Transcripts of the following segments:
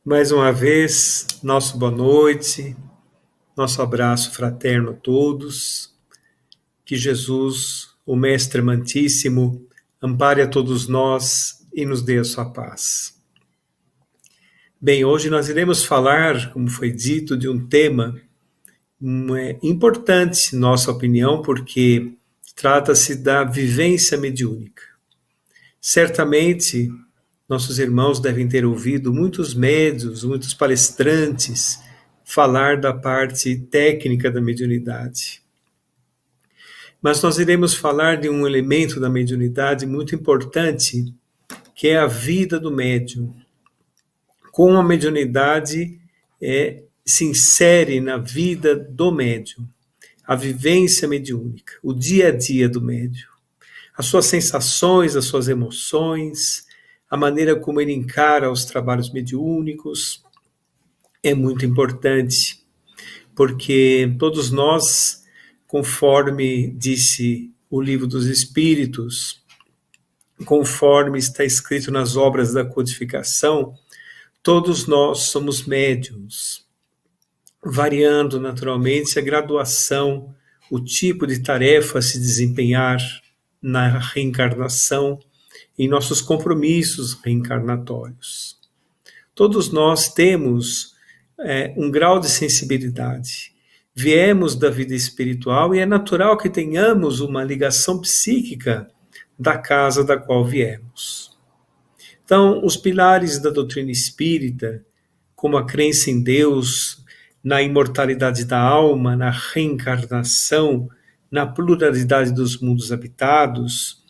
Mais uma vez, nosso boa noite, nosso abraço fraterno a todos. Que Jesus, o Mestre Amantíssimo, ampare a todos nós e nos dê a sua paz. Bem, hoje nós iremos falar, como foi dito, de um tema importante, nossa opinião, porque trata-se da vivência mediúnica. Certamente, nossos irmãos devem ter ouvido muitos médiuns, muitos palestrantes falar da parte técnica da mediunidade. Mas nós iremos falar de um elemento da mediunidade muito importante, que é a vida do médium. Como a mediunidade se insere na vida do médium, a vivência mediúnica, o dia a dia do médium, as suas sensações, as suas emoções, a maneira como ele encara os trabalhos mediúnicos, é muito importante, porque todos nós, conforme disse o Livro dos Espíritos, conforme está escrito nas obras da codificação, todos nós somos médiuns, variando naturalmente a graduação, o tipo de tarefa a se desempenhar na reencarnação, em nossos compromissos reencarnatórios. Todos nós temos um grau de sensibilidade. Viemos da vida espiritual e é natural que tenhamos uma ligação psíquica da casa da qual viemos. Então, os pilares da doutrina espírita, como a crença em Deus, na imortalidade da alma, na reencarnação, na pluralidade dos mundos habitados,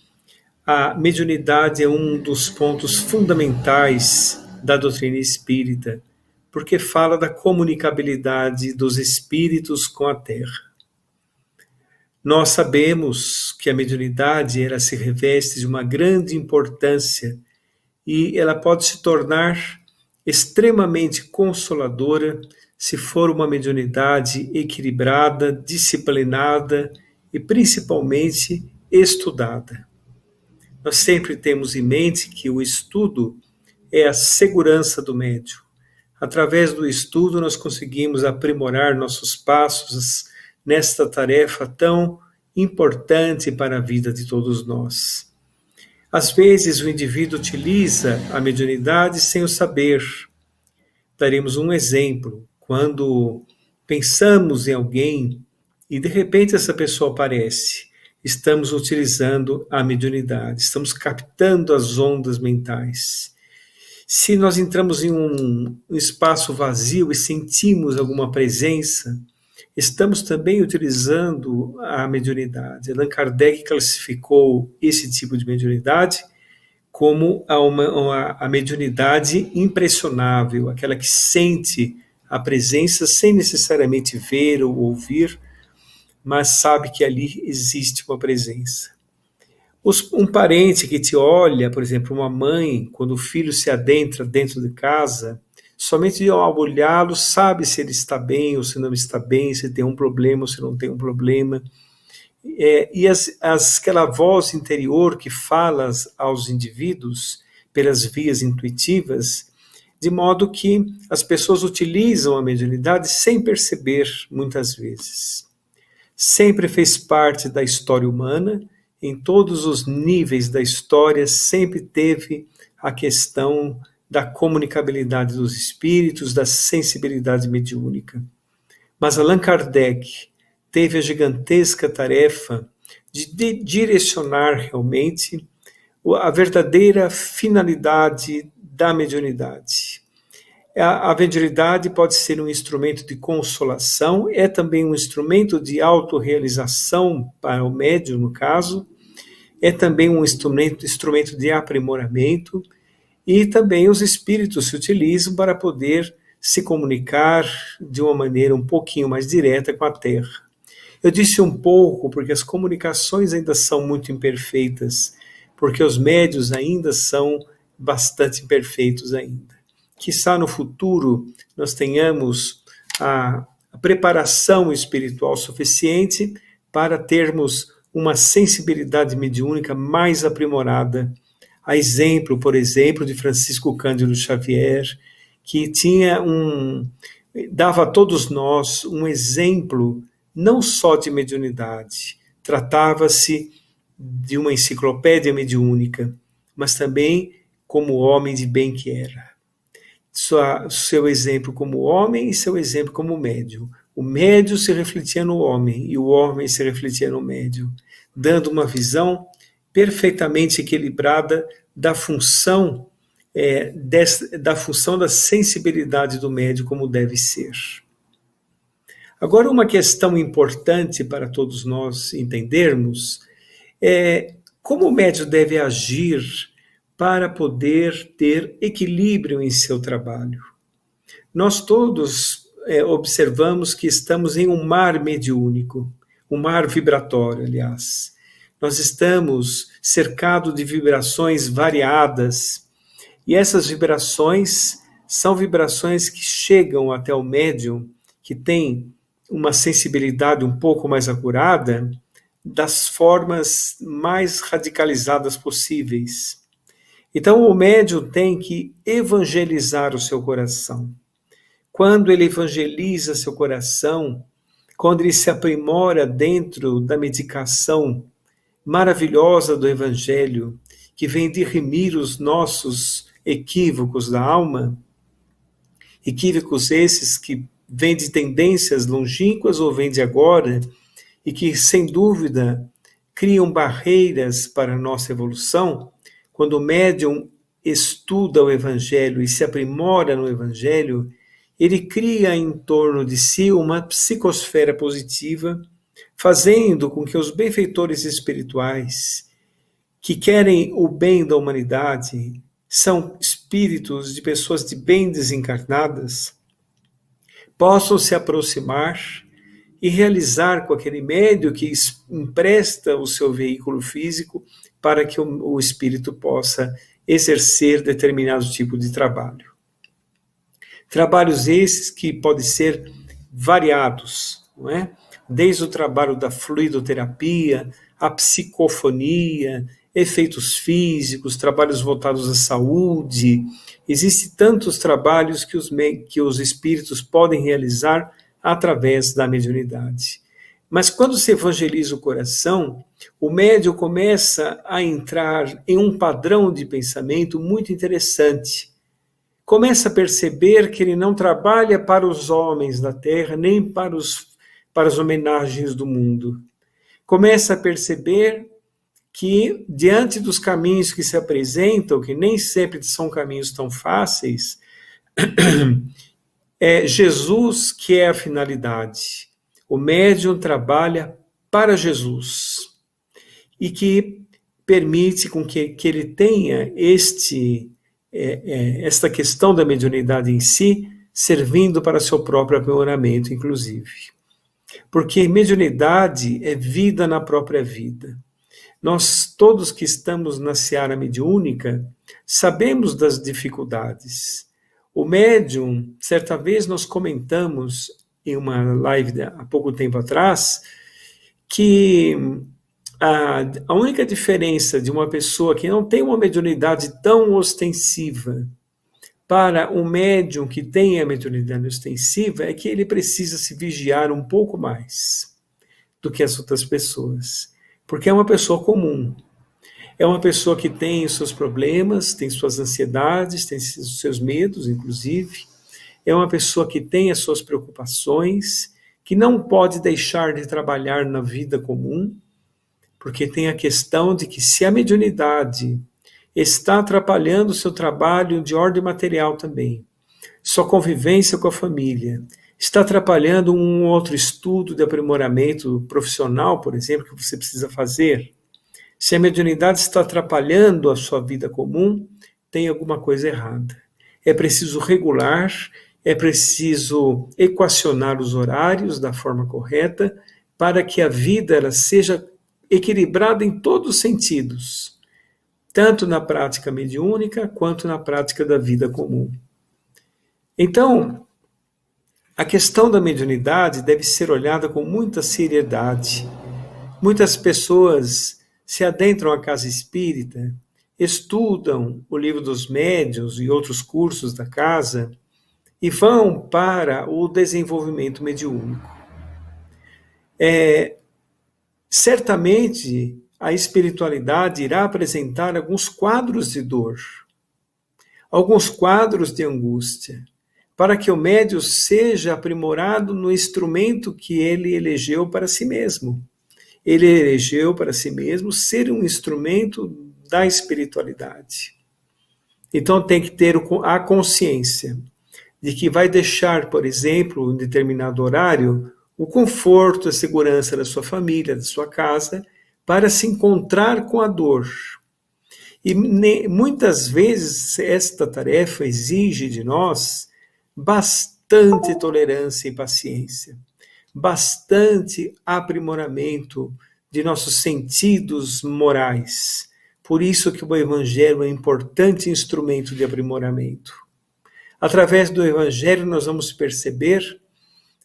a mediunidade é um dos pontos fundamentais da doutrina espírita, porque fala da comunicabilidade dos espíritos com a Terra. Nós sabemos que a mediunidade ela se reveste de uma grande importância e ela pode se tornar extremamente consoladora se for uma mediunidade equilibrada, disciplinada e principalmente estudada. Nós sempre temos em mente que o estudo é a segurança do médium. Através do estudo, nós conseguimos aprimorar nossos passos nesta tarefa tão importante para a vida de todos nós. Às vezes, o indivíduo utiliza a mediunidade sem o saber. Daremos um exemplo. Quando pensamos em alguém e, de repente, essa pessoa aparece, estamos utilizando a mediunidade, estamos captando as ondas mentais. Se nós entramos em um espaço vazio e sentimos alguma presença, estamos também utilizando a mediunidade. Allan Kardec classificou esse tipo de mediunidade como a mediunidade impressionável, aquela que sente a presença sem necessariamente ver ou ouvir, mas sabe que ali existe uma presença. Um parente que te olha, por exemplo, uma mãe, quando o filho se adentra dentro de casa, somente ao olhá-lo sabe se ele está bem ou se não está bem, se tem um problema ou se não tem um problema. E aquela voz interior que fala aos indivíduos pelas vias intuitivas, de modo que as pessoas utilizam a mediunidade sem perceber, muitas vezes. Sempre fez parte da história humana, em todos os níveis da história, sempre teve a questão da comunicabilidade dos espíritos, da sensibilidade mediúnica. Mas Allan Kardec teve a gigantesca tarefa de direcionar realmente a verdadeira finalidade da mediunidade. A mediunidade pode ser um instrumento de consolação, é também um instrumento de autorrealização para o médium, no caso, é também um instrumento de aprimoramento, e também os espíritos se utilizam para poder se comunicar de uma maneira um pouquinho mais direta com a Terra. Eu disse um pouco porque as comunicações ainda são muito imperfeitas, porque os médiuns ainda são bastante imperfeitos ainda. Quizá no futuro nós tenhamos a preparação espiritual suficiente para termos uma sensibilidade mediúnica mais aprimorada, a exemplo, por exemplo, de Francisco Cândido Xavier, que dava a todos nós um exemplo não só de mediunidade, tratava-se de uma enciclopédia mediúnica, mas também como homem de bem que era. Seu exemplo como homem e seu exemplo como médium. O médium se refletia no homem e o homem se refletia no médium, dando uma visão perfeitamente equilibrada da função da sensibilidade do médium como deve ser. Agora, uma questão importante para todos nós entendermos é como o médium deve agir para poder ter equilíbrio em seu trabalho. Nós todos observamos que estamos em um mar mediúnico, um mar vibratório, aliás. Nós estamos cercados de vibrações variadas, e essas vibrações são vibrações que chegam até o médium, que tem uma sensibilidade um pouco mais acurada, das formas mais radicalizadas possíveis. Então, o médium tem que evangelizar o seu coração. Quando ele evangeliza seu coração, quando ele se aprimora dentro da medicação maravilhosa do Evangelho, que vem dirimir os nossos equívocos da alma, equívocos esses que vêm de tendências longínquas ou vêm de agora, e que, sem dúvida, criam barreiras para a nossa evolução. Quando o médium estuda o Evangelho e se aprimora no Evangelho, ele cria em torno de si uma psicosfera positiva, fazendo com que os benfeitores espirituais, que querem o bem da humanidade, são espíritos de pessoas de bem desencarnadas, possam se aproximar e realizar com aquele médium que empresta o seu veículo físico para que o espírito possa exercer determinado tipo de trabalho. Trabalhos esses que podem ser variados, não é? Desde o trabalho da fluidoterapia, a psicofonia, efeitos físicos, trabalhos voltados à saúde. Existem tantos trabalhos que os espíritos podem realizar através da mediunidade. Mas quando se evangeliza o coração, o médium começa a entrar em um padrão de pensamento muito interessante. Começa a perceber que ele não trabalha para os homens da terra, nem para as homenagens do mundo. Começa a perceber que, diante dos caminhos que se apresentam, que nem sempre são caminhos tão fáceis, é Jesus que é a finalidade. O médium trabalha para Jesus e que permite com que ele tenha esta questão da mediunidade em si, servindo para seu próprio aprimoramento, inclusive. Porque mediunidade é vida na própria vida. Nós todos que estamos na seara mediúnica sabemos das dificuldades. O médium, certa vez nós comentamos em uma live há pouco tempo atrás, que a única diferença de uma pessoa que não tem uma mediunidade tão ostensiva para um médium que tem a mediunidade ostensiva é que ele precisa se vigiar um pouco mais do que as outras pessoas, porque é uma pessoa comum. É uma pessoa que tem os seus problemas, tem suas ansiedades, tem os seus medos, inclusive. É uma pessoa que tem as suas preocupações, que não pode deixar de trabalhar na vida comum, porque tem a questão de que se a mediunidade está atrapalhando o seu trabalho de ordem material também, sua convivência com a família, está atrapalhando um outro estudo de aprimoramento profissional, por exemplo, que você precisa fazer, se a mediunidade está atrapalhando a sua vida comum, tem alguma coisa errada. É preciso regular, é preciso equacionar os horários da forma correta para que a vida ela seja equilibrada em todos os sentidos, tanto na prática mediúnica quanto na prática da vida comum. Então, a questão da mediunidade deve ser olhada com muita seriedade. Muitas pessoas se adentram à casa espírita, estudam o livro dos médiuns e outros cursos da casa, e vão para o desenvolvimento mediúnico. Certamente, a espiritualidade irá apresentar alguns quadros de dor, alguns quadros de angústia, para que o médium seja aprimorado no instrumento que ele elegeu para si mesmo. Ele elegeu para si mesmo ser um instrumento da espiritualidade. Então tem que ter a consciência de que vai deixar, por exemplo, em determinado horário, o conforto, a segurança da sua família, da sua casa, para se encontrar com a dor. E muitas vezes esta tarefa exige de nós bastante tolerância e paciência, bastante aprimoramento de nossos sentidos morais. Por isso que o Evangelho é um importante instrumento de aprimoramento. Através do Evangelho nós vamos perceber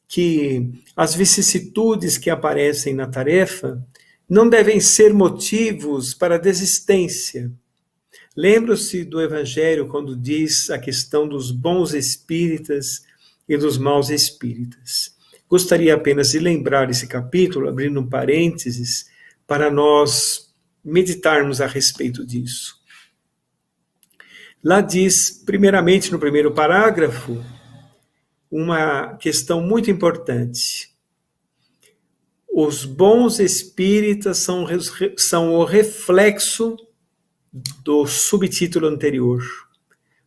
que as vicissitudes que aparecem na tarefa não devem ser motivos para desistência. Lembra-se do Evangelho quando diz a questão dos bons espíritas e dos maus espíritas. Gostaria apenas de lembrar esse capítulo, abrindo um parênteses, para nós meditarmos a respeito disso. Lá diz, primeiramente no primeiro parágrafo, uma questão muito importante. Os bons espíritas são o reflexo do subtítulo anterior.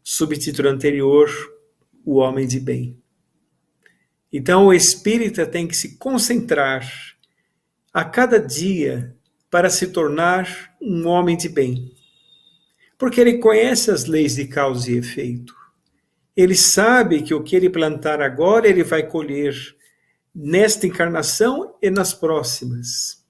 Subtítulo anterior, o homem de bem. Então, o espírita tem que se concentrar a cada dia para se tornar um homem de bem. Porque ele conhece as leis de causa e efeito. Ele sabe que o que ele plantar agora, ele vai colher nesta encarnação e nas próximas.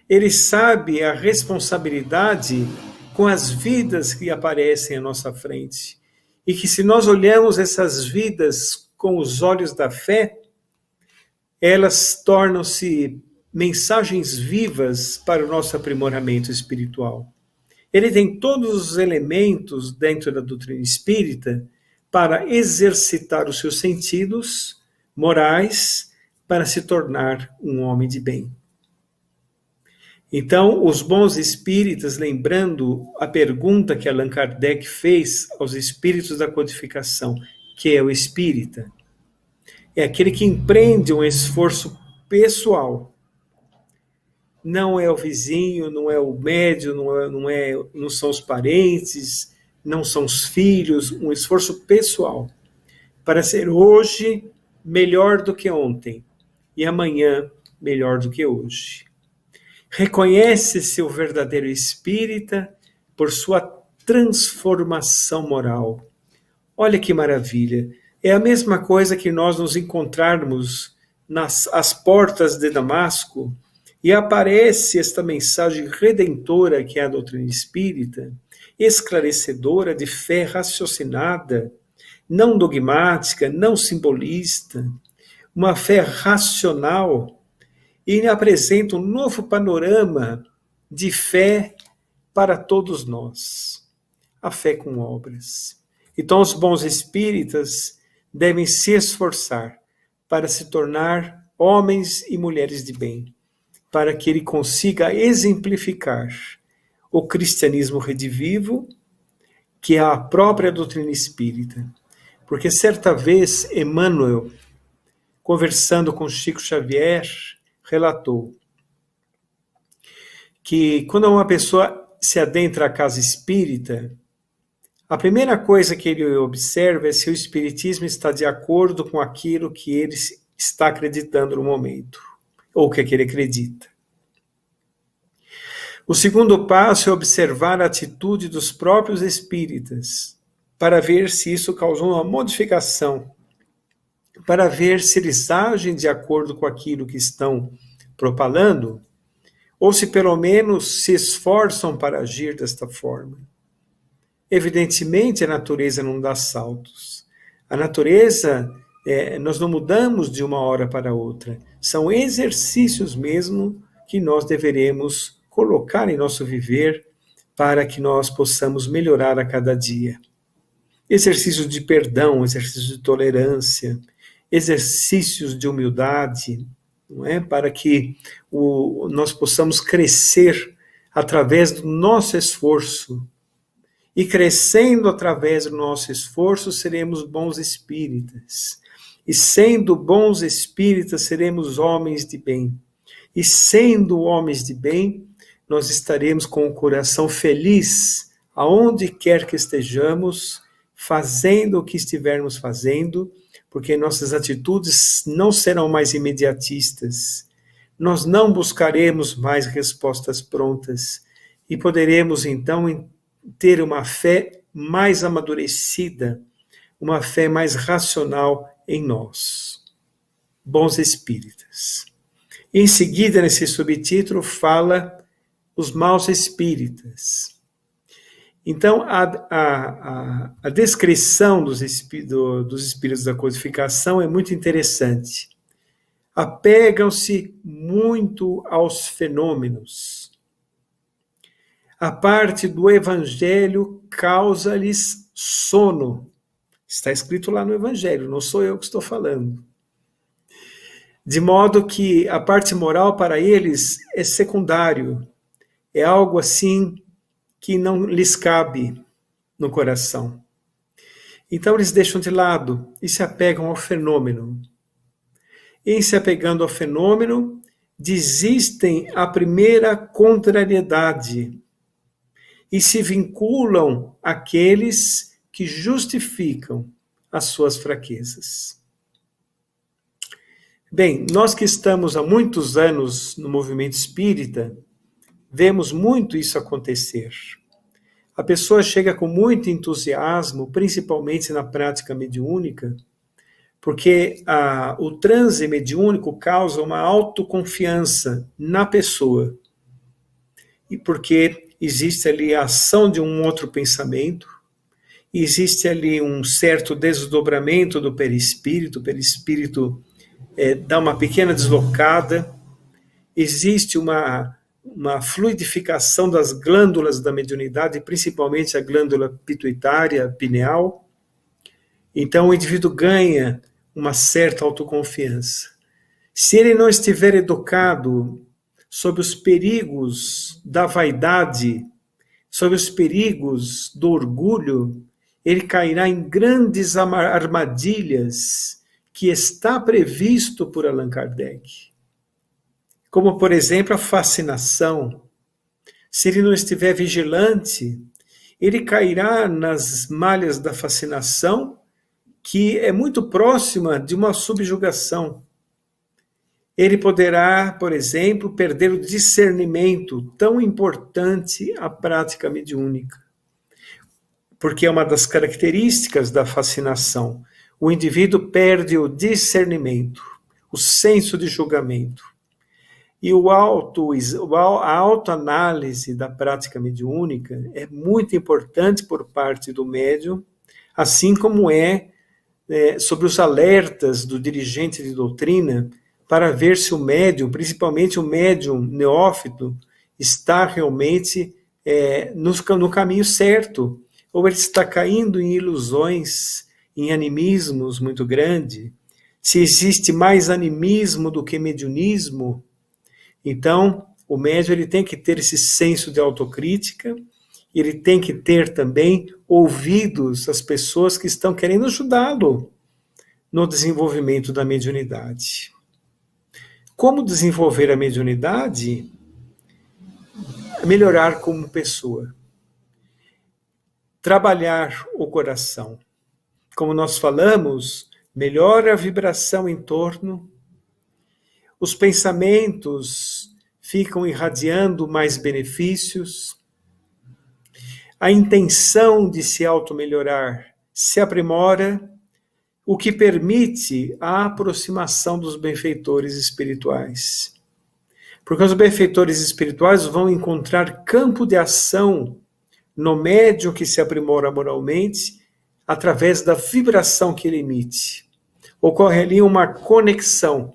Ele sabe a responsabilidade com as vidas que aparecem à nossa frente. E que se nós olharmos essas vidas com os olhos da fé, elas tornam-se mensagens vivas para o nosso aprimoramento espiritual. Ele tem todos os elementos dentro da doutrina espírita para exercitar os seus sentidos morais para se tornar um homem de bem. Então, os bons espíritas, lembrando a pergunta que Allan Kardec fez aos espíritos da codificação, que é o espírita, é aquele que empreende um esforço pessoal. Não é o vizinho, não é o médium, não são os parentes, não são os filhos, um esforço pessoal para ser hoje melhor do que ontem e amanhã melhor do que hoje. Reconhece-se o verdadeiro espírita por sua transformação moral. Olha que maravilha! É a mesma coisa que nós nos encontrarmos às portas de Damasco e aparece esta mensagem redentora que é a doutrina espírita, esclarecedora de fé raciocinada, não dogmática, não simbolista, uma fé racional, e apresenta um novo panorama de fé para todos nós. A fé com obras. Então, os bons espíritas devem se esforçar para se tornar homens e mulheres de bem, para que ele consiga exemplificar o cristianismo redivivo, que é a própria doutrina espírita. Porque certa vez Emmanuel, conversando com Chico Xavier, relatou que quando uma pessoa se adentra à casa espírita, a primeira coisa que ele observa é se o espiritismo está de acordo com aquilo que ele está acreditando no momento, ou que ele acredita. O segundo passo é observar a atitude dos próprios espíritas, para ver se isso causou uma modificação, para ver se eles agem de acordo com aquilo que estão propalando, ou se pelo menos se esforçam para agir desta forma. Evidentemente, a natureza não dá saltos. A natureza, nós não mudamos de uma hora para outra. São exercícios mesmo que nós deveremos colocar em nosso viver para que nós possamos melhorar a cada dia. exercícios de perdão, exercícios de tolerância, exercícios de humildade, não é? Para que nós possamos crescer através do nosso esforço. E crescendo através do nosso esforço, seremos bons espíritas. E sendo bons espíritas, seremos homens de bem. E sendo homens de bem, nós estaremos com o coração feliz, aonde quer que estejamos, fazendo o que estivermos fazendo, porque nossas atitudes não serão mais imediatistas. Nós não buscaremos mais respostas prontas e poderemos então ter uma fé mais amadurecida, uma fé mais racional em nós. Bons espíritas. Em seguida, nesse subtítulo, fala os maus espíritas. Então, a descrição dos espíritos da codificação é muito interessante. Apegam-se muito aos fenômenos. A parte do Evangelho causa-lhes sono. Está escrito lá no Evangelho, não sou eu que estou falando. De modo que a parte moral para eles é secundário. É algo assim que não lhes cabe no coração. Então eles deixam de lado e se apegam ao fenômeno. Em se apegando ao fenômeno, desistem à primeira contrariedade e se vinculam àqueles que justificam as suas fraquezas. Bem, nós que estamos há muitos anos no movimento espírita, vemos muito isso acontecer. A pessoa chega com muito entusiasmo, principalmente na prática mediúnica, porque o transe mediúnico causa uma autoconfiança na pessoa. E porque existe ali a ação de um outro pensamento, existe ali um certo desdobramento do perispírito, o perispírito dá uma pequena deslocada, existe uma fluidificação das glândulas da mediunidade, principalmente a glândula pituitária, pineal. Então o indivíduo ganha uma certa autoconfiança. Se ele não estiver educado sobre os perigos da vaidade, sobre os perigos do orgulho, ele cairá em grandes armadilhas que está previsto por Allan Kardec. Como, por exemplo, a fascinação. Se ele não estiver vigilante, ele cairá nas malhas da fascinação, que é muito próxima de uma subjugação. Ele poderá, por exemplo, perder o discernimento, tão importante à prática mediúnica. Porque é uma das características da fascinação. O indivíduo perde o discernimento, o senso de julgamento. E a autoanálise da prática mediúnica é muito importante por parte do médium, assim como sobre os alertas do dirigente de doutrina, para ver se o médium, principalmente o médium neófito, está realmente no caminho certo, ou ele está caindo em ilusões, em animismos muito grande. Se existe mais animismo do que mediunismo, então o médium ele tem que ter esse senso de autocrítica, ele tem que ter também ouvidos às pessoas que estão querendo ajudá-lo no desenvolvimento da mediunidade. Como desenvolver a mediunidade? Melhorar como pessoa. Trabalhar o coração. Como nós falamos, melhora a vibração em torno, os pensamentos ficam irradiando mais benefícios, a intenção de se auto-melhorar se aprimora, o que permite a aproximação dos benfeitores espirituais. Porque os benfeitores espirituais vão encontrar campo de ação no médium que se aprimora moralmente, através da vibração que ele emite. Ocorre ali uma conexão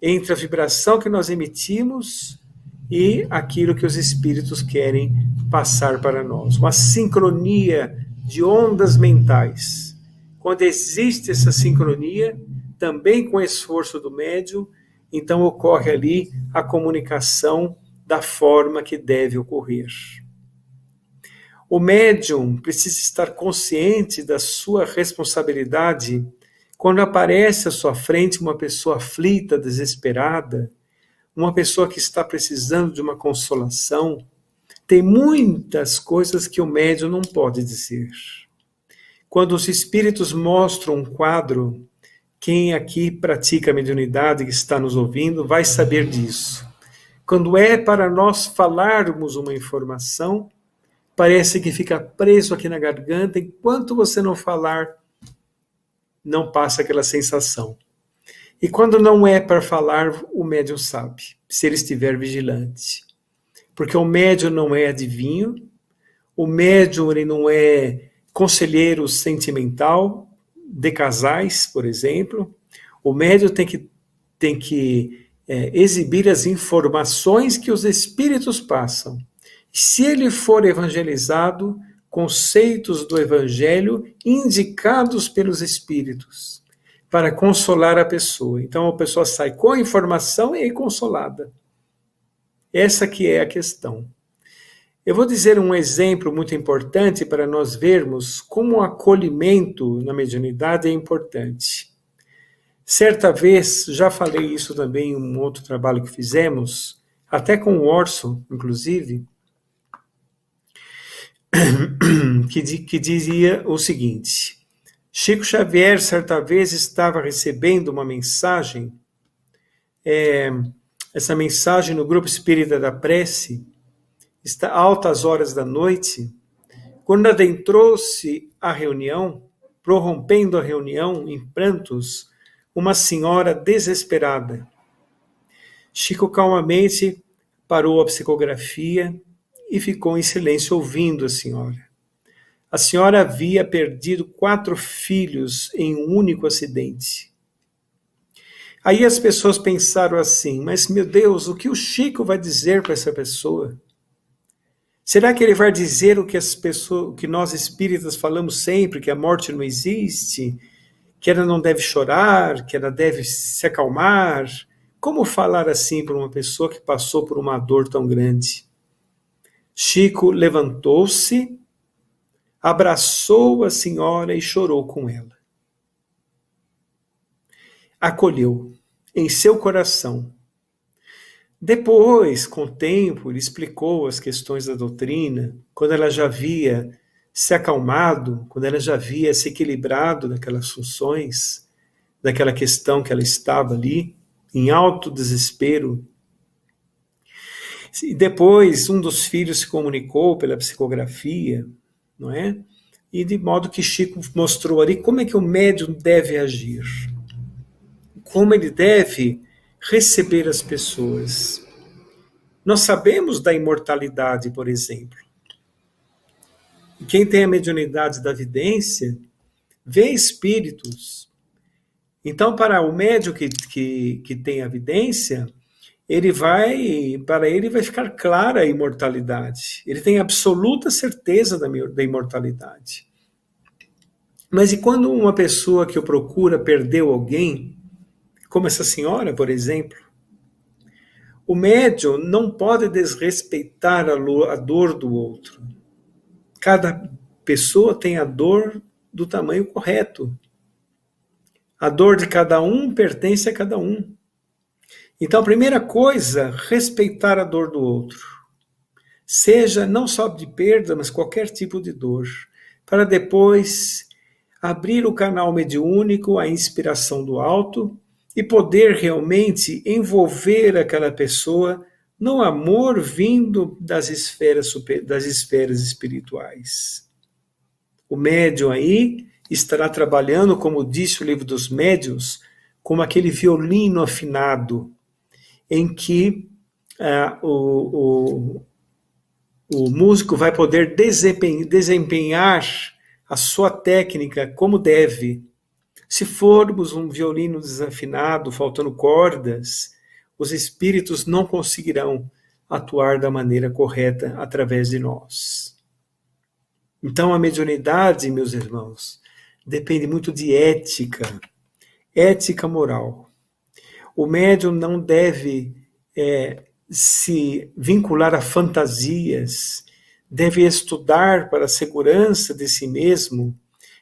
entre a vibração que nós emitimos e aquilo que os espíritos querem passar para nós. Uma sincronia de ondas mentais. Quando existe essa sincronia, também com o esforço do médium, então ocorre ali a comunicação da forma que deve ocorrer. O médium precisa estar consciente da sua responsabilidade quando aparece à sua frente uma pessoa aflita, desesperada, uma pessoa que está precisando de uma consolação. Tem muitas coisas que o médium não pode dizer. Quando os espíritos mostram um quadro, quem aqui pratica a mediunidade, que está nos ouvindo, vai saber disso. Quando é para nós falarmos uma informação, parece que fica preso aqui na garganta, enquanto você não falar, não passa aquela sensação. E quando não é para falar, o médium sabe, se ele estiver vigilante. Porque o médium não é adivinho, o médium ele não é conselheiro sentimental de casais, por exemplo. O médium tem que exibir as informações que os espíritos passam. Se ele for evangelizado, conceitos do evangelho indicados pelos espíritos para consolar a pessoa. Então a pessoa sai com a informação e é consolada. Essa que é a questão. Eu vou dizer um exemplo muito importante para nós vermos como o acolhimento na mediunidade é importante. Certa vez, já falei isso também em um outro trabalho que fizemos, até com o Orson, inclusive, que dizia o seguinte: Chico Xavier, certa vez, estava recebendo uma mensagem, essa mensagem no Grupo Espírita da Prece, está altas horas da noite, quando adentrou-se a reunião, prorrompendo a reunião em prantos, uma senhora desesperada. Chico calmamente parou a psicografia e ficou em silêncio ouvindo a senhora. A senhora havia perdido 4 filhos em um único acidente. Aí as pessoas pensaram assim: mas meu Deus, o que o Chico vai dizer para essa pessoa? Será que ele vai dizer o que nós espíritas falamos sempre, que a morte não existe, que ela não deve chorar, que ela deve se acalmar? Como falar assim para uma pessoa que passou por uma dor tão grande? Chico levantou-se, abraçou a senhora e chorou com ela. Acolheu em seu coração. Depois, com o tempo, ele explicou as questões da doutrina, quando ela já havia se acalmado, quando ela já havia se equilibrado naquelas funções, daquela questão que ela estava ali, em alto desespero. E depois, um dos filhos se comunicou pela psicografia, não é? E de modo que Chico mostrou ali como é que o médium deve agir, como ele deve receber as pessoas. Nós sabemos da imortalidade, por exemplo. Quem tem a mediunidade da vidência vê espíritos. Então, para o médium que tem a vidência, para ele vai ficar clara a imortalidade. Ele tem absoluta certeza da imortalidade. Mas e quando uma pessoa que o procura perdeu alguém, como essa senhora, por exemplo, o médium não pode desrespeitar a dor do outro. Cada pessoa tem a dor do tamanho correto. A dor de cada um pertence a cada um. Então, a primeira coisa, respeitar a dor do outro. Seja não só de perda, mas qualquer tipo de dor. Para depois abrir o canal mediúnico, a inspiração do alto, e poder realmente envolver aquela pessoa no amor vindo das esferas espirituais. O médium aí estará trabalhando, como disse o livro dos médiuns, como aquele violino afinado, em que o músico vai poder desempenhar a sua técnica como deve. Se formos um violino desafinado, faltando cordas, os espíritos não conseguirão atuar da maneira correta através de nós. Então, a mediunidade, meus irmãos, depende muito de ética, ética moral. O médium não deve se vincular a fantasias, deve estudar para a segurança de si mesmo.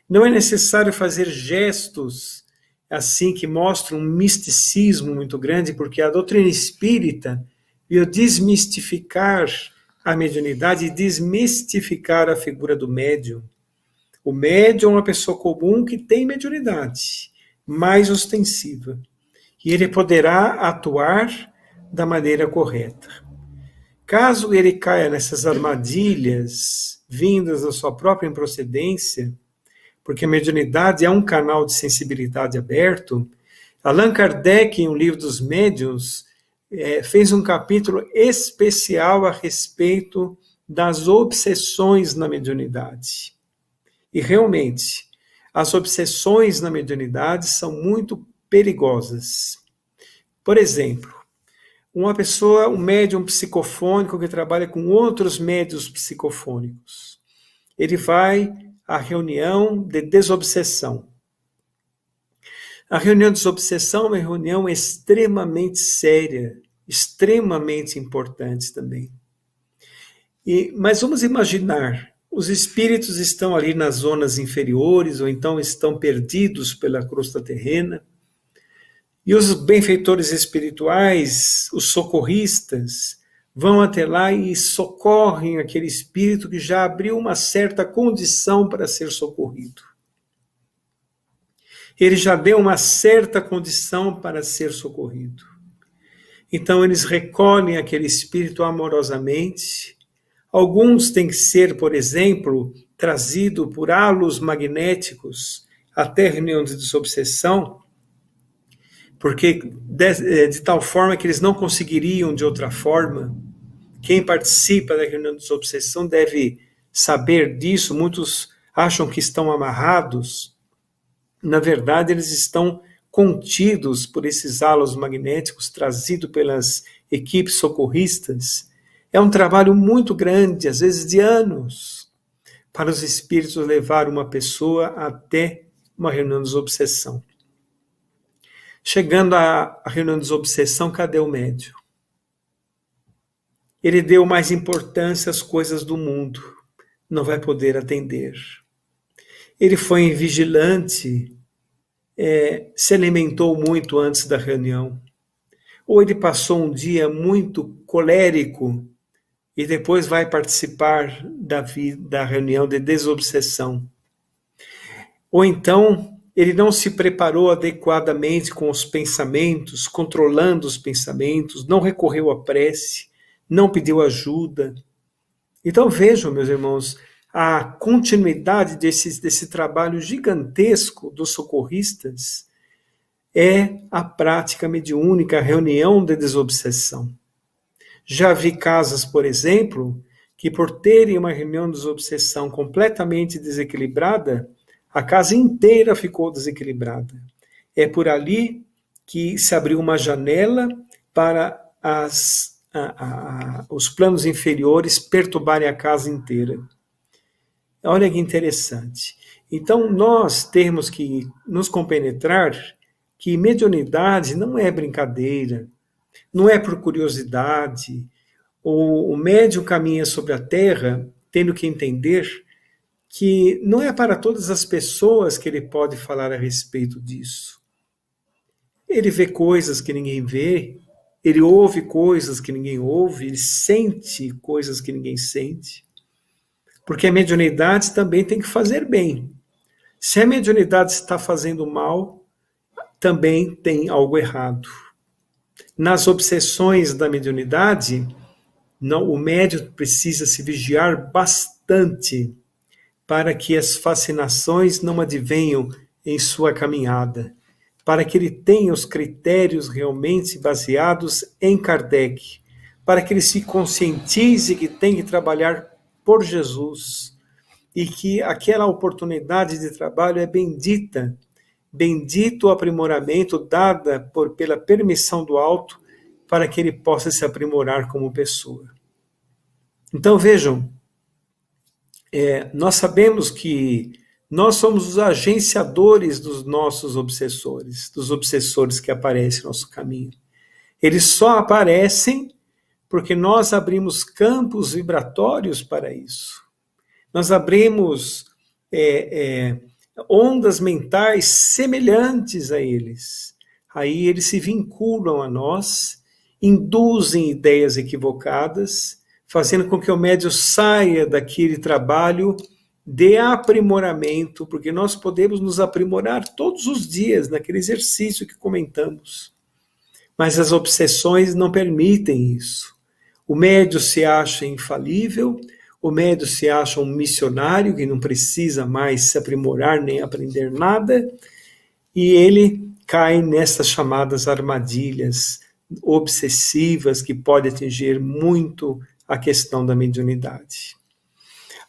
Não é necessário fazer gestos assim que mostram um misticismo muito grande, porque a doutrina espírita veio desmistificar a mediunidade e desmistificar a figura do médium. O médium é uma pessoa comum que tem mediunidade, mais ostensiva, e ele poderá atuar da maneira correta. Caso ele caia nessas armadilhas vindas da sua própria improcedência, porque a mediunidade é um canal de sensibilidade aberto, Allan Kardec, em um livro dos médiuns, fez um capítulo especial a respeito das obsessões na mediunidade. E realmente, as obsessões na mediunidade são muito perigosas. Por exemplo, uma pessoa, um médium psicofônico que trabalha com outros médiuns psicofônicos, ele vai à reunião de desobsessão. A reunião de desobsessão é uma reunião extremamente séria, extremamente importante também. Mas vamos imaginar, os espíritos estão ali nas zonas inferiores, ou então estão perdidos pela crosta terrena, e os benfeitores espirituais, os socorristas, vão até lá e socorrem aquele espírito que já abriu uma certa condição para ser socorrido. Ele já deu uma certa condição para ser socorrido. Então eles recolhem aquele espírito amorosamente. Alguns têm que ser, por exemplo, trazido por halos magnéticos até a reunião de desobsessão, porque de tal forma que eles não conseguiriam de outra forma. Quem participa da reunião de desobsessão deve saber disso. Muitos acham que estão amarrados. Na verdade, eles estão contidos por esses halos magnéticos trazidos pelas equipes socorristas. É um trabalho muito grande, às vezes de anos, para os espíritos levar uma pessoa até uma reunião de desobsessão. Chegando à reunião de desobsessão, cadê o médium? Ele deu mais importância às coisas do mundo, não vai poder atender. Ele foi vigilante, se alimentou muito antes da reunião, ou ele passou um dia muito colérico e depois vai participar da reunião de desobsessão. Ou então ele não se preparou adequadamente com os pensamentos, controlando os pensamentos, não recorreu à prece, não pediu ajuda. Então vejam, meus irmãos, a continuidade desse trabalho gigantesco dos socorristas é a prática mediúnica, a reunião de desobsessão. Já vi casas, por exemplo, que por terem uma reunião de desobsessão completamente desequilibrada, a casa inteira ficou desequilibrada. É por ali que se abriu uma janela para os planos inferiores perturbarem a casa inteira. Olha que interessante. Então, nós temos que nos compenetrar que mediunidade não é brincadeira, não é por curiosidade. O médium caminha sobre a terra tendo que entender que não é para todas as pessoas que ele pode falar a respeito disso. Ele vê coisas que ninguém vê, ele ouve coisas que ninguém ouve, ele sente coisas que ninguém sente. Porque a mediunidade também tem que fazer bem. Se a mediunidade está fazendo mal, também tem algo errado. Nas obsessões da mediunidade, o médium precisa se vigiar bastante para que as fascinações não advenham em sua caminhada, para que ele tenha os critérios realmente baseados em Kardec, para que ele se conscientize que tem que trabalhar por Jesus e que aquela oportunidade de trabalho é bendita, bendito o aprimoramento dada pela permissão do alto para que ele possa se aprimorar como pessoa. Então vejam, nós sabemos que nós somos os agenciadores dos nossos obsessores, dos obsessores que aparecem no nosso caminho. Eles só aparecem porque nós abrimos campos vibratórios para isso. Nós abrimos ondas mentais semelhantes a eles. Aí eles se vinculam a nós, induzem ideias equivocadas, fazendo com que o médium saia daquele trabalho de aprimoramento, porque nós podemos nos aprimorar todos os dias naquele exercício que comentamos. Mas as obsessões não permitem isso. O médium se acha infalível, o médium se acha um missionário que não precisa mais se aprimorar nem aprender nada, e ele cai nessas chamadas armadilhas obsessivas que podem atingir muito a questão da mediunidade.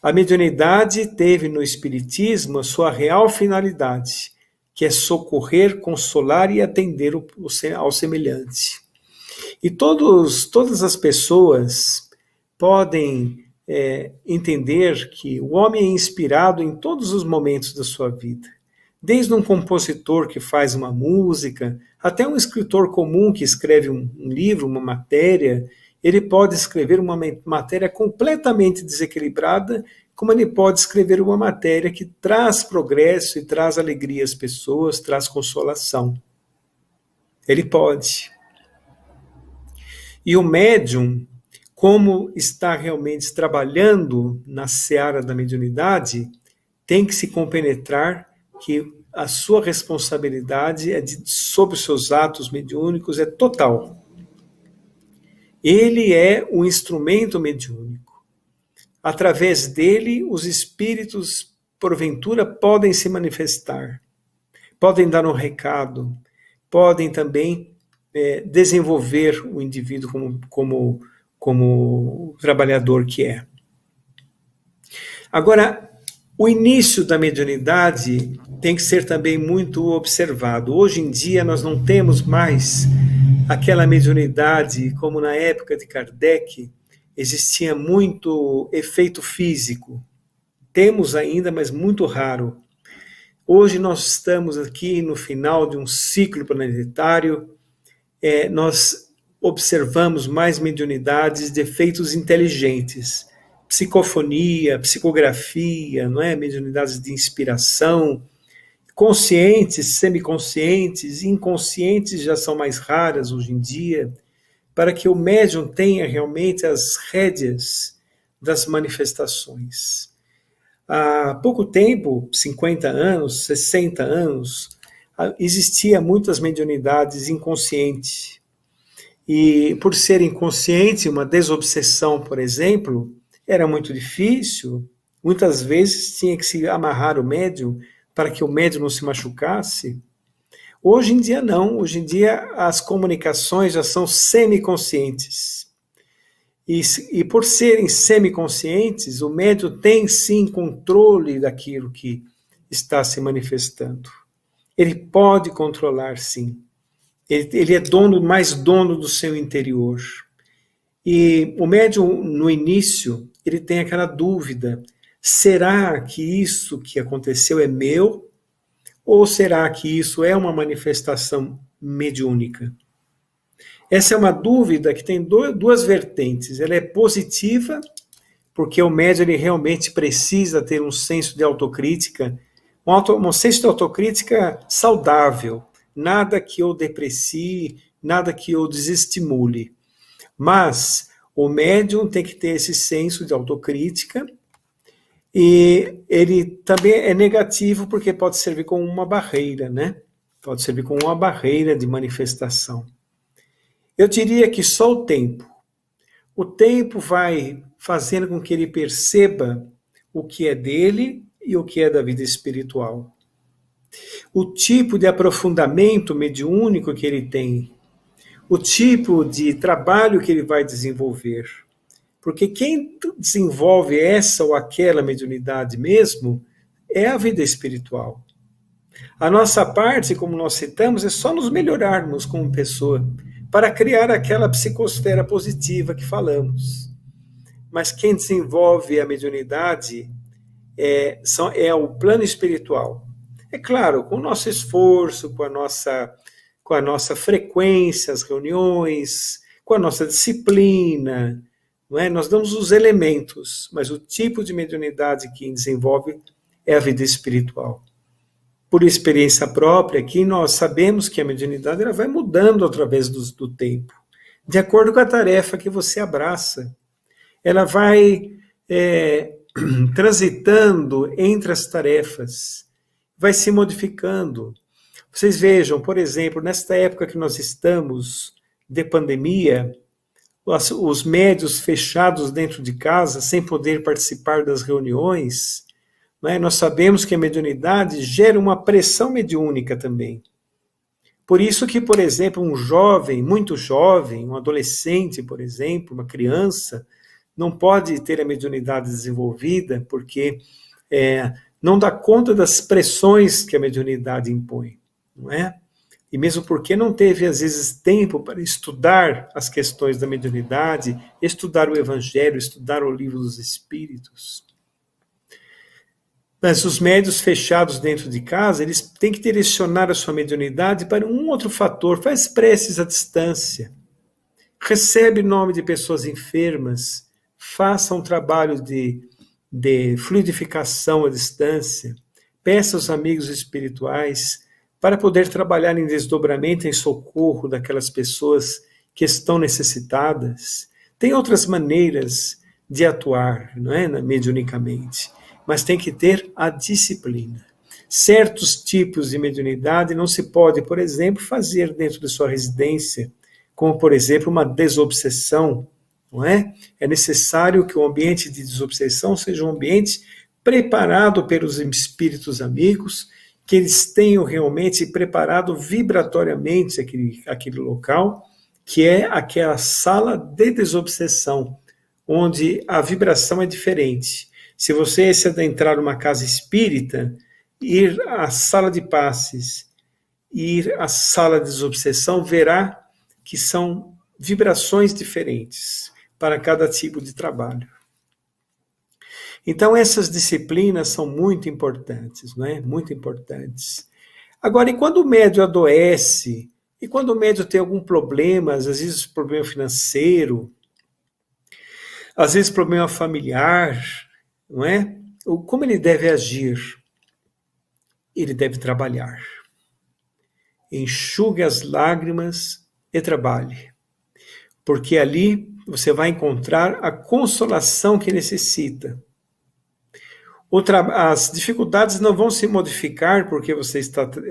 A mediunidade teve no Espiritismo a sua real finalidade, que é socorrer, consolar e atender ao semelhante. E todas as pessoas podem entender que o homem é inspirado em todos os momentos da sua vida. Desde um compositor que faz uma música, até um escritor comum que escreve um livro, uma matéria, ele pode escrever uma matéria completamente desequilibrada, como ele pode escrever uma matéria que traz progresso e traz alegria às pessoas, traz consolação. Ele pode. E o médium, como está realmente trabalhando na seara da mediunidade, tem que se compenetrar que a sua responsabilidade sobre os seus atos mediúnicos é total. Ele é o instrumento mediúnico. Através dele, os espíritos, porventura, podem se manifestar, podem dar um recado, podem também desenvolver o indivíduo como trabalhador que é. Agora, o início da mediunidade tem que ser também muito observado. Hoje em dia nós não temos mais aquela mediunidade como na época de Kardec, existia muito efeito físico. Temos ainda, mas muito raro. Hoje nós estamos aqui no final de um ciclo planetário, nós observamos mais mediunidades de efeitos inteligentes, psicofonia, psicografia, não é? Mediunidades de inspiração, conscientes, semiconscientes, inconscientes já são mais raras hoje em dia, para que o médium tenha realmente as rédeas das manifestações. Há pouco tempo, 50 anos, 60 anos, existia muitas mediunidades inconscientes. E por ser inconsciente, uma desobsessão, por exemplo, era muito difícil. Muitas vezes tinha que se amarrar o médium para que o médium não se machucasse. Hoje em dia não, hoje em dia as comunicações já são semiconscientes. E por serem semiconscientes, o médium tem sim controle daquilo que está se manifestando. Ele pode controlar sim. Ele é mais dono do seu interior. E o médium, no início, ele tem aquela dúvida: será que isso que aconteceu é meu? Ou será que isso é uma manifestação mediúnica? Essa é uma dúvida que tem duas vertentes. Ela é positiva, porque o médium ele realmente precisa ter um senso de autocrítica, um senso de autocrítica saudável, nada que o deprecie, nada que o desestimule. Mas o médium tem que ter esse senso de autocrítica, e ele também é negativo porque pode servir como uma barreira, né? Pode servir como uma barreira de manifestação. Eu diria que só o tempo vai fazendo com que ele perceba o que é dele e o que é da vida espiritual. O tipo de aprofundamento mediúnico que ele tem, o tipo de trabalho que ele vai desenvolver. Porque quem desenvolve essa ou aquela mediunidade mesmo é a vida espiritual. A nossa parte, como nós citamos, é só nos melhorarmos como pessoa, para criar aquela psicosfera positiva que falamos. Mas quem desenvolve a mediunidade é o plano espiritual. É claro, com o nosso esforço, com a nossa frequência, as reuniões, com a nossa disciplina, não é? Nós damos os elementos, mas o tipo de mediunidade que desenvolve é a vida espiritual. Por experiência própria, aqui nós sabemos que a mediunidade ela vai mudando através do tempo, de acordo com a tarefa que você abraça. Ela vai transitando entre as tarefas, vai se modificando. Vocês vejam, por exemplo, nesta época que nós estamos de pandemia, os médios fechados dentro de casa, sem poder participar das reuniões, né? Nós sabemos que a mediunidade gera uma pressão mediúnica também. Por isso que, por exemplo, um jovem, muito jovem, um adolescente, por exemplo, uma criança, não pode ter a mediunidade desenvolvida porque não dá conta das pressões que a mediunidade impõe, não é? E mesmo porque não teve, às vezes, tempo para estudar as questões da mediunidade, estudar o Evangelho, estudar o Livro dos Espíritos. Mas os médios fechados dentro de casa, eles têm que direcionar a sua mediunidade para um outro fator. Faz preces à distância. Recebe nome de pessoas enfermas. Faça um trabalho de fluidificação à distância. Peça aos amigos espirituais para poder trabalhar em desdobramento, em socorro daquelas pessoas que estão necessitadas. Tem outras maneiras de atuar, não é, mediunicamente, mas tem que ter a disciplina. Certos tipos de mediunidade não se pode, por exemplo, fazer dentro de sua residência, como, por exemplo, uma desobsessão, não é? É necessário que o ambiente de desobsessão seja um ambiente preparado pelos espíritos amigos, que eles tenham realmente preparado vibratoriamente aquele local, que é aquela sala de desobsessão, onde a vibração é diferente. Se você se adentrar numa casa espírita, ir à sala de passes, ir à sala de desobsessão, verá que são vibrações diferentes para cada tipo de trabalho. Então, essas disciplinas são muito importantes, não é? Muito importantes. Agora, e quando o médium adoece, e quando o médium tem algum problema, às vezes problema financeiro, às vezes problema familiar, não é? Como ele deve agir? Ele deve trabalhar. Enxugue as lágrimas e trabalhe. Porque ali você vai encontrar a consolação que necessita. As dificuldades não vão se modificar porque você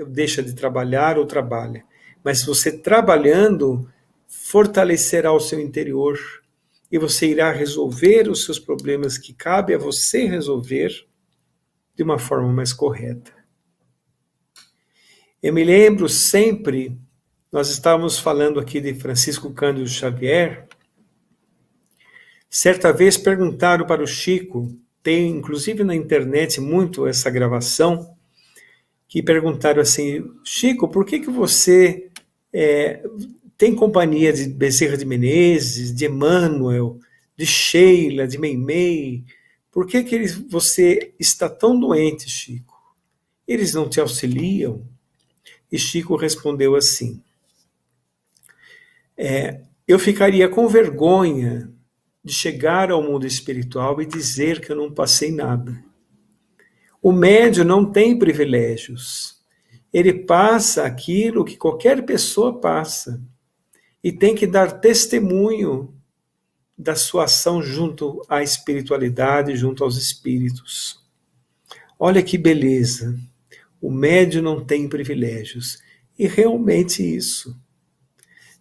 deixa de trabalhar ou trabalha. Mas você trabalhando, fortalecerá o seu interior e você irá resolver os seus problemas que cabe a você resolver de uma forma mais correta. Eu me lembro sempre, nós estávamos falando aqui de Francisco Cândido Xavier, certa vez perguntaram para o Chico, tem inclusive na internet muito essa gravação, que perguntaram assim, Chico, por que você tem companhia de Bezerra de Menezes, de Emmanuel, de Sheila, de Meimei? Por que você está tão doente, Chico? Eles não te auxiliam? E Chico respondeu assim, eu ficaria com vergonha de chegar ao mundo espiritual e dizer que eu não passei nada. O médium não tem privilégios. Ele passa aquilo que qualquer pessoa passa. E tem que dar testemunho da sua ação junto à espiritualidade, junto aos espíritos. Olha que beleza. O médium não tem privilégios. E realmente isso.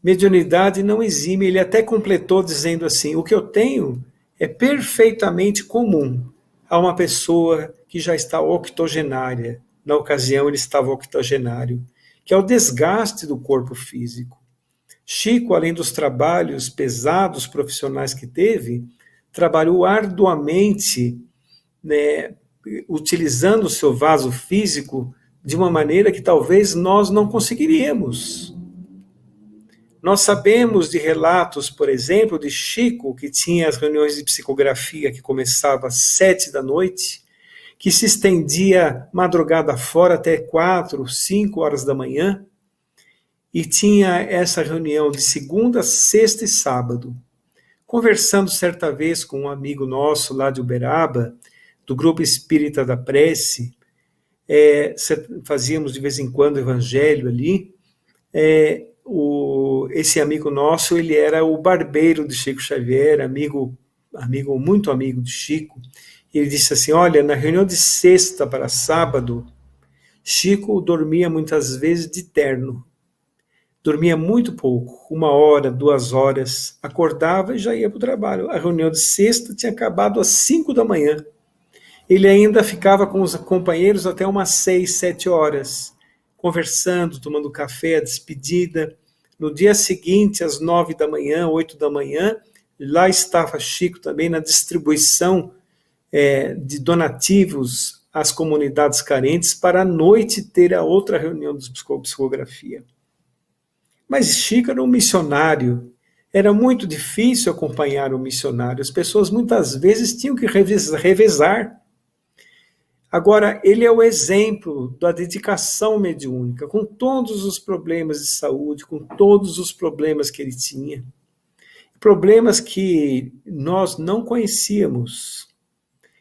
Mediunidade não exime, ele até completou dizendo assim, o que eu tenho é perfeitamente comum a uma pessoa que já está octogenária. Na ocasião ele estava octogenário, que é o desgaste do corpo físico. Chico, além dos trabalhos pesados profissionais que teve, trabalhou arduamente, né, utilizando o seu vaso físico de uma maneira que talvez nós não conseguiríamos. Nós sabemos de relatos, por exemplo, de Chico, que tinha as reuniões de psicografia que começavam às 7 da noite, que se estendia madrugada fora até 4, 5 horas da manhã, e tinha essa reunião de segunda, sexta e sábado. Conversando certa vez com um amigo nosso lá de Uberaba, do Grupo Espírita da Prece, fazíamos de vez em quando evangelho ali, esse amigo nosso, ele era o barbeiro de Chico Xavier, muito amigo de Chico. Ele disse assim, olha, na reunião de sexta para sábado, Chico dormia muitas vezes de terno. Dormia muito pouco, 1 hora, 2 horas, acordava e já ia para o trabalho. A reunião de sexta tinha acabado às 5 da manhã. Ele ainda ficava com os companheiros até umas 6, 7 horas, conversando, tomando café, a despedida. No dia seguinte, às 9 da manhã, 8 da manhã, lá estava Chico também na distribuição de donativos às comunidades carentes para à noite ter a outra reunião de psicografia. Mas Chico era um missionário, era muito difícil acompanhar um missionário, as pessoas muitas vezes tinham que revezar. Agora, ele é o exemplo da dedicação mediúnica, com todos os problemas de saúde, com todos os problemas que ele tinha, problemas que nós não conhecíamos,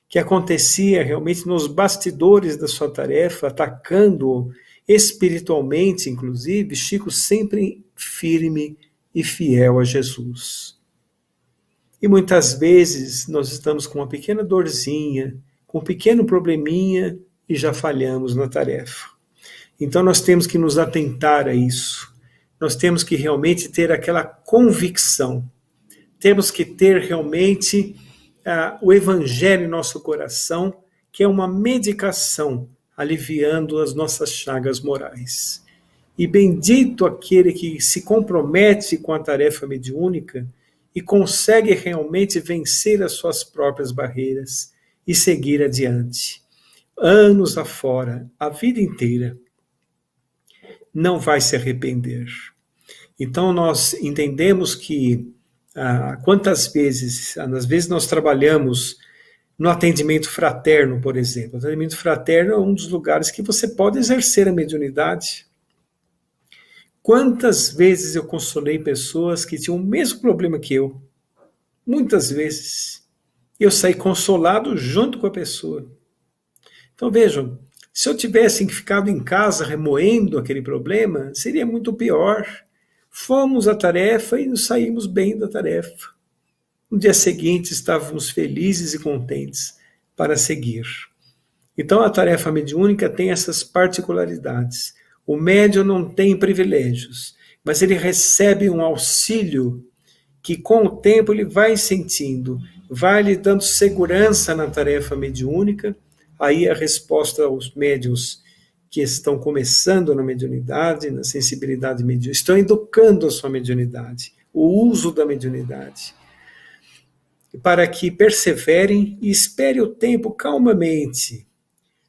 que acontecia realmente nos bastidores da sua tarefa, atacando espiritualmente, inclusive, Chico sempre firme e fiel a Jesus. E muitas vezes nós estamos com uma pequena dorzinha, com um pequeno probleminha e já falhamos na tarefa. Então nós temos que nos atentar a isso. Nós temos que realmente ter aquela convicção. Temos que ter realmente o Evangelho em nosso coração, que é uma medicação aliviando as nossas chagas morais. E bendito aquele que se compromete com a tarefa mediúnica e consegue realmente vencer as suas próprias barreiras e seguir adiante. Anos afora, a vida inteira, não vai se arrepender. Então nós entendemos que quantas vezes, às vezes nós trabalhamos no atendimento fraterno, por exemplo. O atendimento fraterno é um dos lugares que você pode exercer a mediunidade. Quantas vezes eu consolei pessoas que tinham o mesmo problema que eu? Muitas vezes. Eu saí consolado junto com a pessoa. Então vejam, se eu tivesse ficado em casa remoendo aquele problema, seria muito pior. Fomos à tarefa e nos saímos bem da tarefa. No dia seguinte estávamos felizes e contentes para seguir. Então a tarefa mediúnica tem essas particularidades. O médium não tem privilégios, mas ele recebe um auxílio que com o tempo ele vai sentindo, vai lhe dando segurança na tarefa mediúnica. Aí a resposta aos médiuns que estão começando na mediunidade, na sensibilidade mediúnica, estão educando a sua mediunidade, o uso da mediunidade, para que perseverem e esperem o tempo calmamente.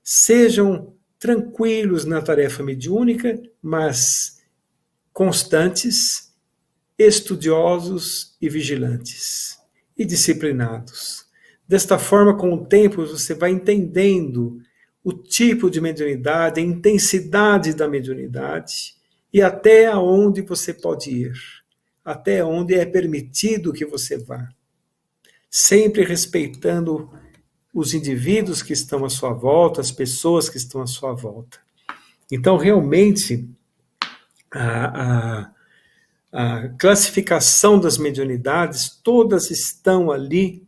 Sejam tranquilos na tarefa mediúnica, mas constantes, estudiosos e vigilantes, e disciplinados. Desta forma, com o tempo, você vai entendendo o tipo de mediunidade, a intensidade da mediunidade, e até onde você pode ir, até onde é permitido que você vá. Sempre respeitando os indivíduos que estão à sua volta, as pessoas que estão à sua volta. Então, realmente, a classificação das mediunidades, todas estão ali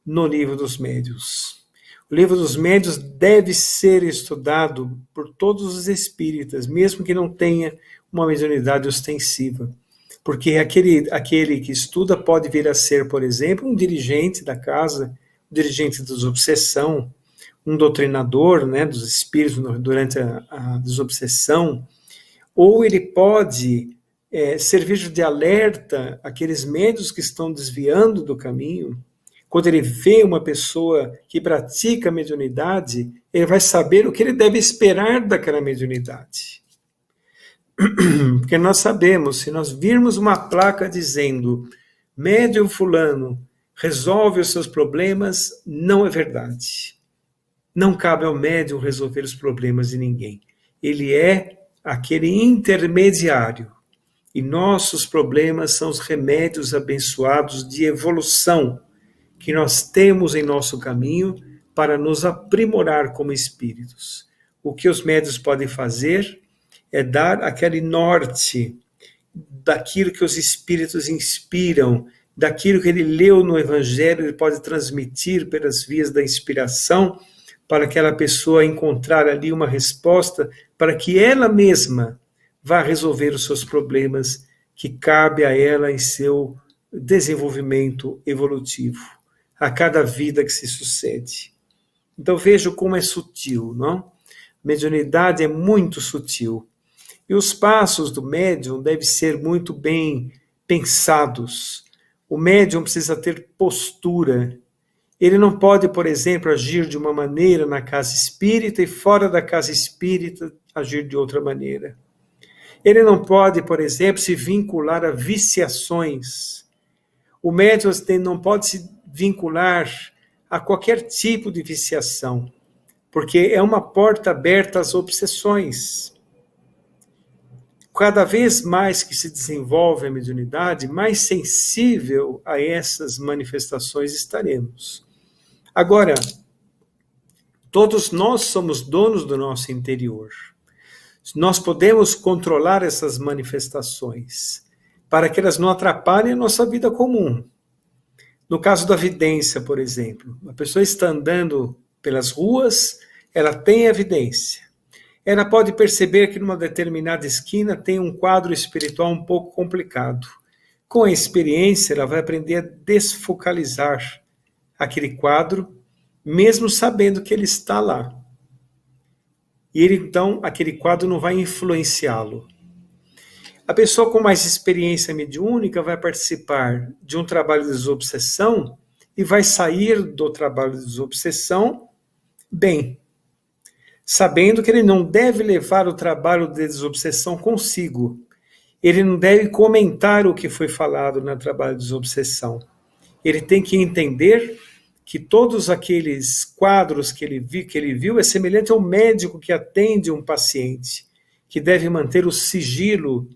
no Livro dos Médiuns. O Livro dos Médiuns deve ser estudado por todos os espíritas, mesmo que não tenha uma mediunidade ostensiva. Porque aquele que estuda pode vir a ser, por exemplo, um dirigente da casa, um dirigente da desobsessão, um doutrinador, né, dos espíritos durante a desobsessão, ou ele pode servir de alerta àqueles médiuns que estão desviando do caminho. Quando ele vê uma pessoa que pratica a mediunidade, ele vai saber o que ele deve esperar daquela mediunidade. Porque nós sabemos, se nós virmos uma placa dizendo médium fulano resolve os seus problemas, não é verdade. Não cabe ao médium resolver os problemas de ninguém. Ele é aquele intermediário. E nossos problemas são os remédios abençoados de evolução que nós temos em nosso caminho para nos aprimorar como espíritos. O que os médiuns podem fazer é dar aquele norte daquilo que os espíritos inspiram, daquilo que ele leu no Evangelho, ele pode transmitir pelas vias da inspiração, para aquela pessoa encontrar ali uma resposta, para que ela mesma vá resolver os seus problemas que cabe a ela em seu desenvolvimento evolutivo, a cada vida que se sucede. Então veja como é sutil, não? Mediunidade é muito sutil. E os passos do médium devem ser muito bem pensados. O médium precisa ter postura. Ele não pode, por exemplo, agir de uma maneira na casa espírita e fora da casa espírita agir de outra maneira. Ele não pode, por exemplo, se vincular a viciações. O médium não pode se vincular a qualquer tipo de viciação, porque é uma porta aberta às obsessões. Cada vez mais que se desenvolve a mediunidade, mais sensível a essas manifestações estaremos. Agora, todos nós somos donos do nosso interior. Nós podemos controlar essas manifestações para que elas não atrapalhem a nossa vida comum. No caso da vidência, por exemplo, a pessoa está andando pelas ruas, ela tem evidência. Ela pode perceber que numa determinada esquina tem um quadro espiritual um pouco complicado. Com a experiência, ela vai aprender a desfocalizar aquele quadro, mesmo sabendo que ele está lá. E ele, então, aquele quadro não vai influenciá-lo. A pessoa com mais experiência mediúnica vai participar de um trabalho de desobsessão e vai sair do trabalho de desobsessão bem, sabendo que ele não deve levar o trabalho de desobsessão consigo. Ele não deve comentar o que foi falado no trabalho de desobsessão. Ele tem que entender que todos aqueles quadros que ele viu é semelhante ao médico que atende um paciente, que deve manter o sigilo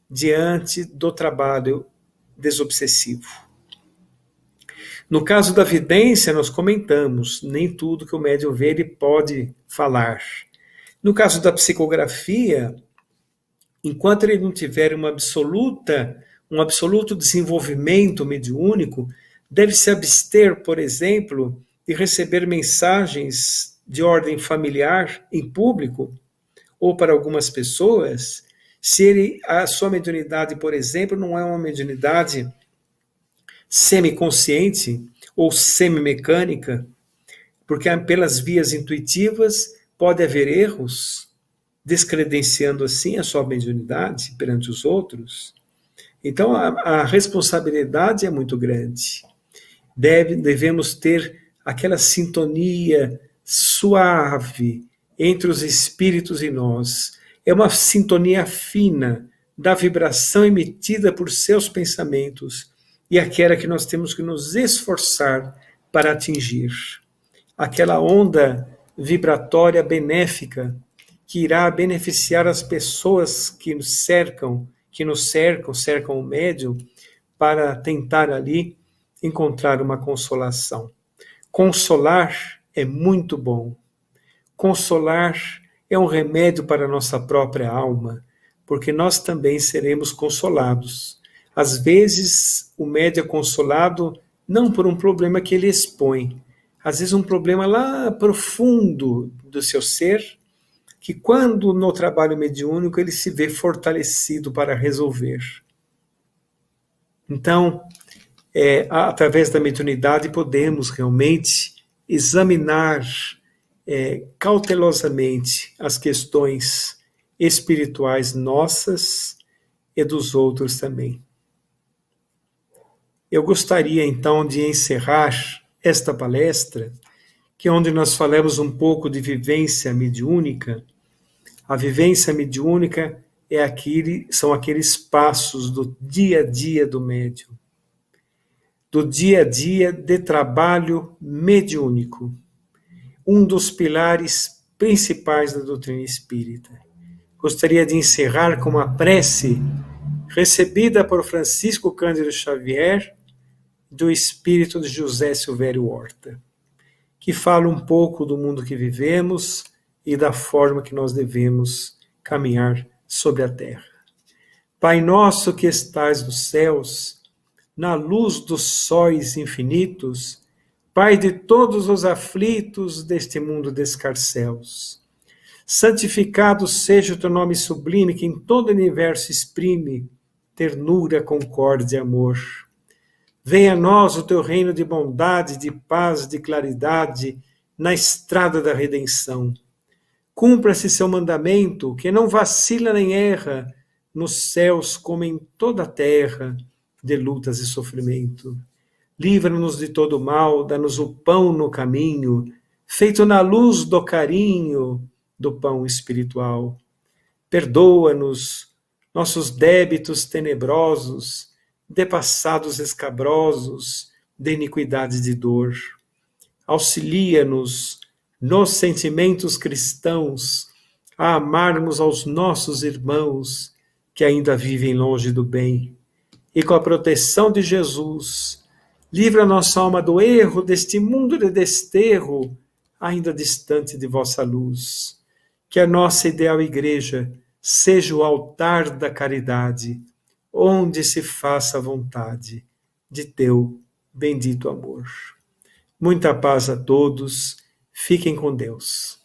diante do trabalho desobsessivo. No caso da vidência, nós comentamos, nem tudo que o médium vê ele pode falar. No caso da psicografia, enquanto ele não tiver um absoluto desenvolvimento mediúnico, deve se abster, por exemplo, de receber mensagens de ordem familiar em público, ou para algumas pessoas, se a sua mediunidade, por exemplo, não é uma mediunidade semiconsciente ou semimecânica, porque pelas vias intuitivas pode haver erros, descredenciando assim a sua mediunidade perante os outros. Então a responsabilidade é muito grande. Devemos ter aquela sintonia suave entre os espíritos e nós. É uma sintonia fina da vibração emitida por seus pensamentos e aquela que nós temos que nos esforçar para atingir. Aquela onda vibratória benéfica que irá beneficiar as pessoas que nos cercam, cercam o médium, para tentar ali encontrar uma consolação. Consolar é muito bom. Consolar é um remédio para a nossa própria alma, porque nós também seremos consolados. Às vezes, o médium é consolado não por um problema que ele expõe, às vezes um problema lá profundo do seu ser, que quando no trabalho mediúnico ele se vê fortalecido para resolver. Então, através da mediunidade podemos realmente examinar cautelosamente as questões espirituais nossas e dos outros também. Eu gostaria então de encerrar esta palestra, que é onde nós falamos um pouco de vivência mediúnica. A vivência mediúnica são aqueles passos do dia a dia do médium, do dia a dia de trabalho mediúnico. um dos pilares principais da doutrina espírita. Gostaria de encerrar com uma prece recebida por Francisco Cândido Xavier, do espírito de José Silvério Horta, que fala um pouco do mundo que vivemos e da forma que nós devemos caminhar sobre a terra. Pai nosso que estais nos céus, na luz dos sóis infinitos, Pai de todos os aflitos deste mundo de escarcéus, santificado seja o teu nome sublime, que em todo o universo exprime ternura, concórdia e amor. Venha a nós o teu reino de bondade, de paz, de claridade, na estrada da redenção. Cumpra-se seu mandamento, que não vacila nem erra, nos céus como em toda a terra, de lutas e sofrimento. Livra-nos de todo mal, dá-nos o pão no caminho, feito na luz do carinho do pão espiritual. Perdoa-nos nossos débitos tenebrosos, de passados escabrosos, de iniquidade e de dor. Auxilia-nos nos sentimentos cristãos a amarmos aos nossos irmãos que ainda vivem longe do bem. E com a proteção de Jesus, livra nossa alma do erro deste mundo de desterro, ainda distante de vossa luz. Que a nossa ideal igreja seja o altar da caridade, onde se faça a vontade de teu bendito amor. Muita paz a todos, fiquem com Deus.